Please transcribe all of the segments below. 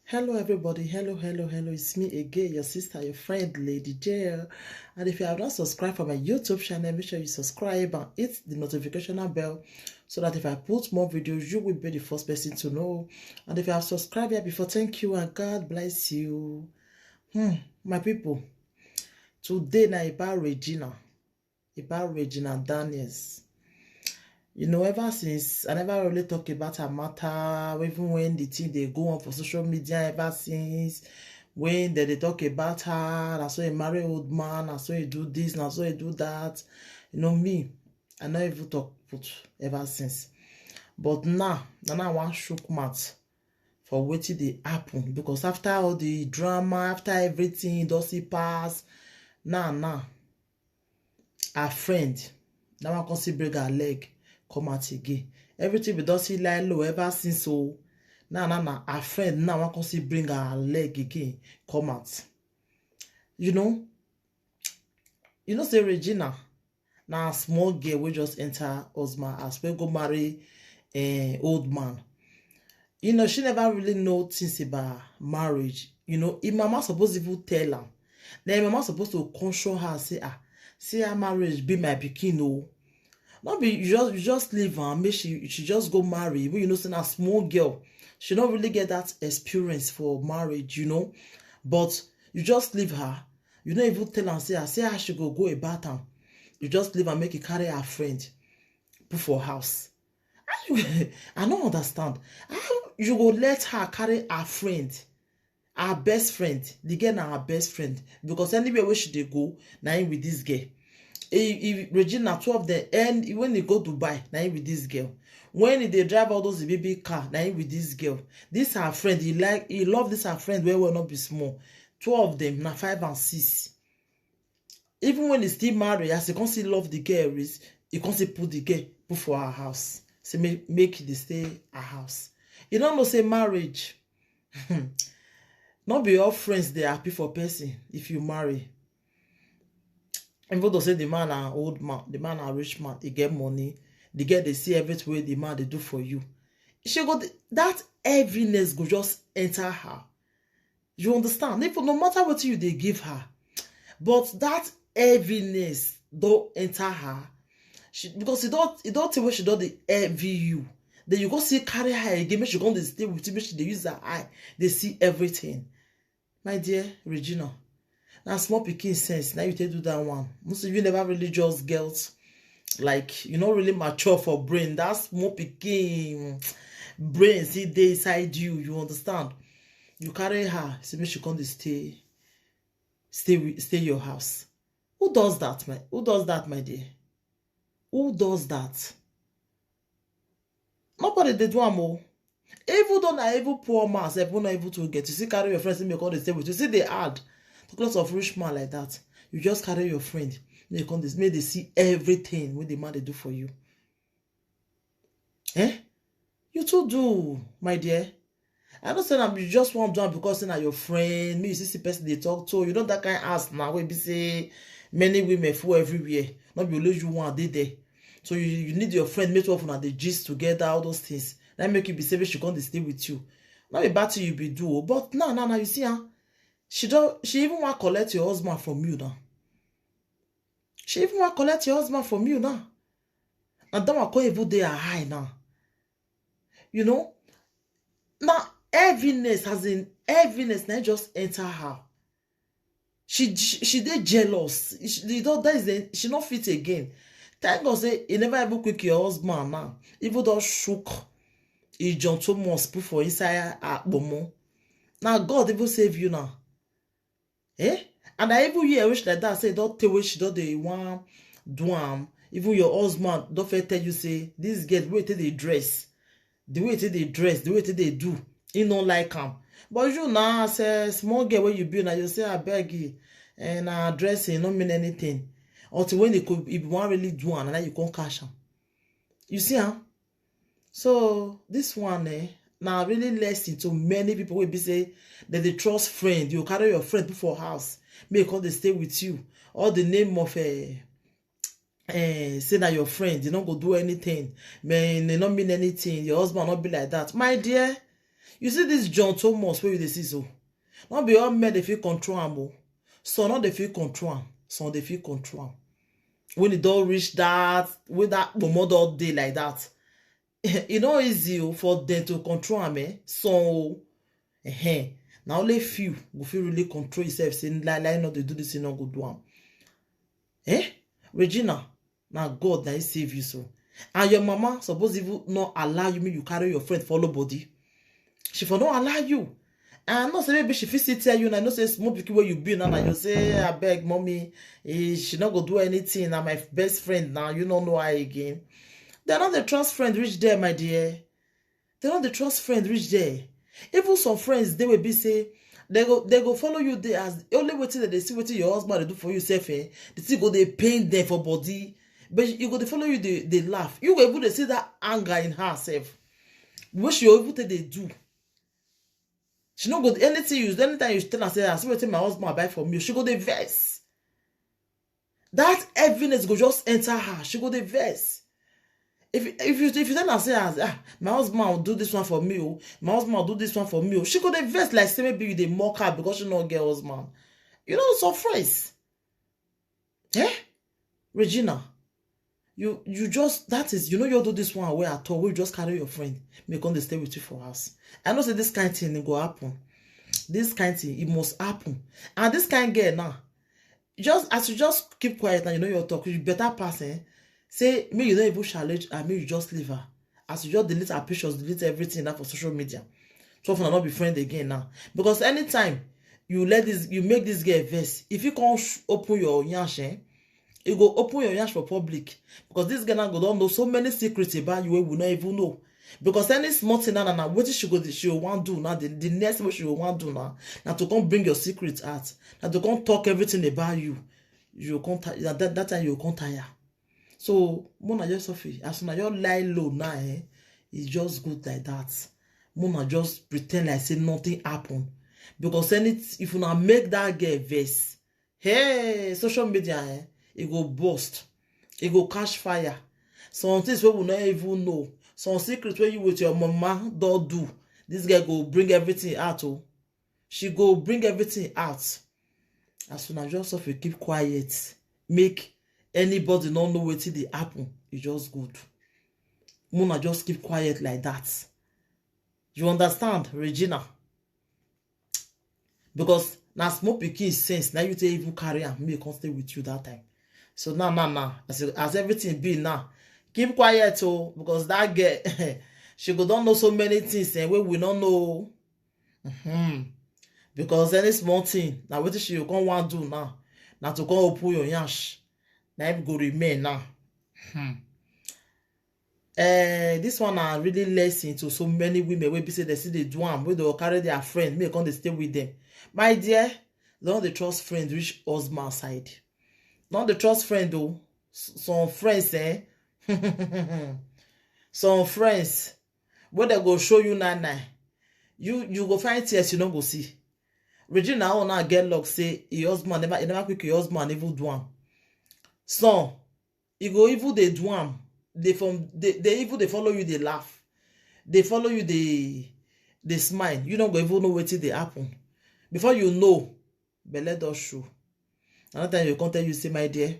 Hello, everybody. Hello. It's me again, your sister, your friend, Lady Jail. And if you have not subscribed for my YouTube channel, make sure you subscribe and hit the notification bell so that if I put more videos, you will be the first person to know. And if you have subscribed here before, thank you and God bless you. My people, today na about Regina Daniels. You know, ever since I never really talk about her matter, even when the thing they go on for social media, ever since when they talk about her, I saw a married old man, I saw he do this, I saw he do that. You know me, I never even talk put ever since. But now I want shook mouth for wetin dey happen because after all the drama, after everything, does he pass? Now, her friend, now I can see break her leg. Come out again. Everything we don't see like low ever since so. Now, our friend now I can see bring her leg again. Come out. You know, say Regina. Now a small girl will just enter husband as we go marry old man. You know, she never really know things about marriage. You know, if mama supposed to even tell her, then mama supposed to console her, say her marriage be my pikin o. Not be you just leave her and make she just go marry. When you know, saying a small girl, she don't really get that experience for marriage, you know. But you just leave her. You don't even tell her say her she go about her. You just leave her, make it carry her friend, put for house. I don't understand. How you go let her carry her friend, her best friend, the girl na her best friend, because anywhere where she dey go, na him with this girl. If Regina 12 them, and when they go Dubai, now with this girl. When they drive all those baby car, now with this girl. This her friend, he love this her friend where will not be small. 12 of them, now 5 and 6. Even when they still married, as he can still love the girl, he can still put the girl put for her house. So make they stay her house. You don't know say marriage. Not be all friends they happy for person if you marry. Even though say the man an old man, the man a rich man, he get money, the girl they see everything way the man they do for you. She got that heaviness go just enter her. You understand? If no matter what you they give her, but that heaviness don't enter her. Because it don't tell where she don't the heavy you. Then you go see carry her again, make she go to stay with you, make she they use her eye, they see everything. My dear Regina. Now small pikin sense, now you take do that one. Most of you never really just girls, like you not really mature for brain. That small pikin brain see they inside you. You understand? You carry her, see me she come to stay your house. Who does that, my? Who does that, my dear? Who does that? Nobody they do am. Even though na even poor man, self not able to get. You see carry your friends, make all they stay with you. See they add. Because of rich man like that, you just carry your friend. They come this, make they see everything when the man they do for you. You too do, my dear. I don't say that you just want to do because say na your friend. Me, you see person they talk to. You know that kind of ask now. We be say many women fool everywhere. Not be only you one day there. So you need your friend, make one the gist together, all those things. That make you be safe. She come to stay with you. Not be bad to you be do. But now you see she even want to collect your husband from you now. She even want to collect your husband from you now. And then I call even they are high now. You know? Now heaviness now just enter her. She did jealous. She not fit again. Thank God say he never ever quick your husband now. Even though shook he John Thomas put for inside Bomo. Now God even save you now. And I even hear wish like that say don't tell which don't they want do even your husband don't tell you say this girl the way they dress, the way they do, he don't like him. But you now say small girl when you be now you say I beg you and dressing don't mean anything until when they could if you want really do and then you can't cash them. You see So this one now really lesson to many people will be say that they trust friend. You carry your friend before house, make all they stay with you. All the name of say that your friend, they don't go do anything, man, they not mean anything. Your husband not be like that, my dear. You see this John Thomas where you dey see so. Not be all men they feel control am. Some not they feel control am. Some they feel control am. When it don't reach that, with that moment all day like that, it not easy for them to control am. So, now only few will feel really control yourself. Saying like not they do this, not go do am. Regina, now God that save you so. And your mama suppose even not allow you, you carry your friend follow body. She for not allow you. And not say maybe she fit tell you, and I know say small pikin where you be now, and you say, I beg mommy, she not go do anything. Now my best friend now, you don't know her again. They're not the trust friend reach there, my dear. They're not the trust friend reach there. Even some friends, they will be say, they go follow you there as the only way that they see what your husband they do for you, self, They see go they pain them for body. But you go to follow you, they laugh. You go able to see that anger in herself. Which you able to they do. She no go anything you anytime you tell her say, I see what my husband buy for me. She go the verse. That heaviness go just enter her. She go the verse. If you tell her say, my husband will do this one for me, oh, my husband will do this one for me, oh, she go the verse like say maybe they mock her because she not get husband. You know some phrase. Regina. You just that is you do this one where at all we just carry your friend may come to stay with you for us. I know say this kind of thing it go happen. This kind of thing it must happen. And this kind of girl now, as you just keep quiet and you're talking, you better pass say me you don't even challenge and me you just leave her. As you just delete her pictures, delete everything now for social media. So for not be friend again now. Because anytime you make this girl vex, if you can't open your yansh, you go open your yansh for public because this girl now go don't know so many secrets about you we will not even know. Because any small thing now, what she will want to do now, the next what she will want to do now to come bring your secrets out, now to come talk everything about you, you can't that time you can't tire. So Mona just as soon as you lie low now, it's just good like that. Mona just pretend like say nothing happened. Because if you now make that girl vex, hey, social media, it go burst, it go catch fire. Some things we will not even know. Some secrets where you with your mama don't do. This girl go bring everything out. Oh. She go bring everything out. As soon as you keep quiet, make anybody not know what they happen. It's just good. Mona just keep quiet like that. You understand, Regina? Because now small pikin sense, now you take even carry and me can't stay with you that time. So now, as everything be now, keep quiet, oh, because that girl, she go don't know so many things, and we don't know. Because any small thing, now what she can want to do now to come open your yansh, now it go remain now. This one are really lesson to so many women where be say they see they do am, where they will carry their friend, may come they stay with them. My dear, don't the trust friend reach husband side. Not the trust friend though. Some friends, some friends, where they go show you now, you go find tears you don't go see. Regina now get luck say your husband never quick your husband even do am. So you go even they do am. They even they follow you, they laugh. They follow you, they smile. You don't go even know what they happen. Before you know, but let us show. Another time you come tell you say, my dear,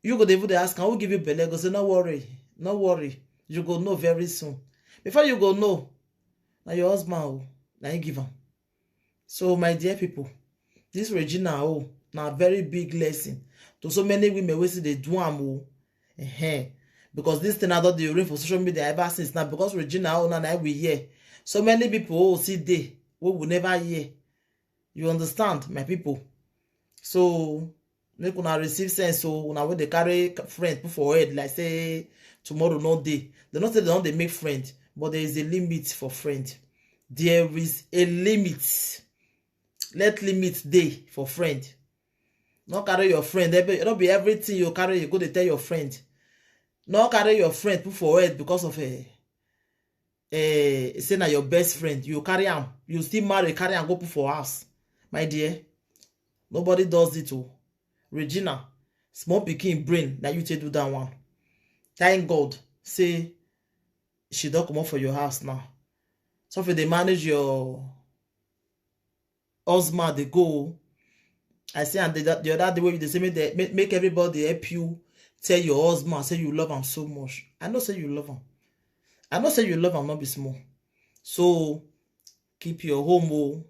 you go even they ask, can we give you belle? Go say, no worry, no worry. You go know very soon. Before you go know, now your husband now you give him. So my dear people, this Regina now very big lesson to so many women we see they do am because this thing I thought they read for social media ever since now because Regina now we hear so many people see they we will never hear. You understand, my people? So make una receive sense. So una when they carry friend put for head like say tomorrow no day. They not say they don't they make friend, but there is a limit for friend. There is a limit. Let limit day for friend. Not carry your friend. It don't be everything you carry. You go to tell your friend. Not carry your friend put for head because of say na your best friend. You carry him. You still marry, carry and go put for house. My dear, nobody does it. Oh, Regina, small pikin brain. Now you take do that one. Thank God. Say she don't come up for your house now. So if they manage your husband, they go. I say, and the other day way they say make everybody help you tell your husband, say you love him so much. I know say you love him. I know say you love him, not be small. So keep your home, oh.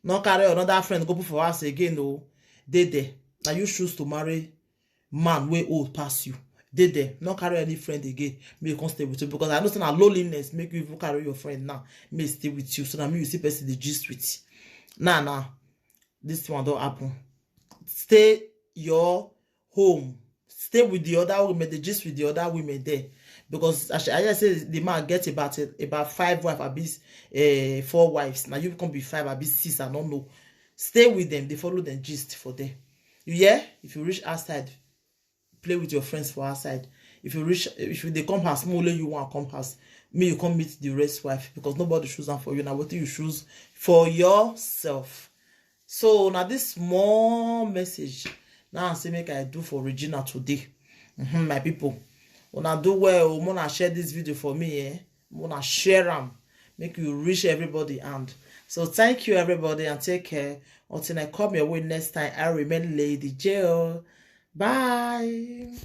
Not carry another friend go put for house again, oh. They there. Now you choose to marry man way old pass you. They there. Not carry any friend again. May you come stay with you. Because I know that loneliness make you even carry your friend now. May stay with you. So that me you see person the gist with. Nah. This one don't happen. Stay your home. Stay with the other women. The gist with the other women there. Because I just say the man get about 5 wives, about 4 wives. Now you can be 5, about 6. I don't know. Stay with them. They follow them gist for them. You hear? If you reach outside, play with your friends for outside. If they come past, only you want to come past. Me, you come meet the rest wife because nobody choose them for you. Now what do you choose for yourself? So now this small message now I say make I do for Regina today. My people. When I do well, wanna share this video for me, wanna share them, make you reach everybody. And so thank you everybody and take care until I come your way next time. I remain Lady Jill. Bye.